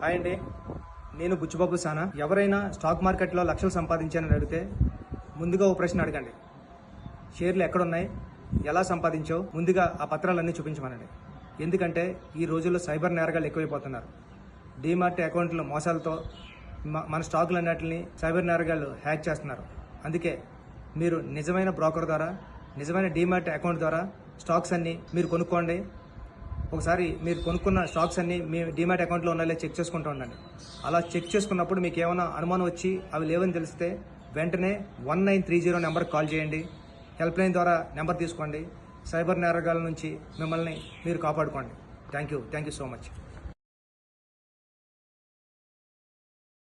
Hi అండి, నేను బుచ్చిబాబు సానా. ఎవరైనా స్టాక్ మార్కెట్లో లక్షలు సంపాదించానని అడిగితే ముందుగా ఓ ప్రశ్న అడగండి. షేర్లు ఎక్కడున్నాయి, ఎలా సంపాదించావు, ముందుగా ఆ పత్రాలన్నీ చూపించమనండి. ఎందుకంటే ఈ రోజుల్లో సైబర్ నేరగాళ్ళు ఎక్కువైపోతున్నారు. డీమార్ట్ అకౌంట్ల మోసాలతో మన స్టాకులన్నిటిని సైబర్ నేరగాళ్ళు హ్యాక్ చేస్తున్నారు. అందుకే మీరు నిజమైన బ్రోకర్ ద్వారా, నిజమైన డీమార్ట్ అకౌంట్ ద్వారా స్టాక్స్ అన్ని మీరు కొనుక్కోండి. ఒకసారి మీరు కొనుక్కున్న స్టాక్స్ అన్ని మీ డీమాట్ అకౌంట్లో ఉన్నాయో చెక్ చేసుకుంటూ ఉండండి. అలా చెక్ చేసుకున్నప్పుడు మీకు ఏమైనా అనుమానం వచ్చి అవి లేవని తెలిస్తే వెంటనే 1930 నెంబర్కి కాల్ చేయండి. హెల్ప్ లైన్ ద్వారా నెంబర్ తీసుకోండి. సైబర్ నేరగాల నుంచి మిమ్మల్ని మీరు కాపాడుకోండి. Thank you so much.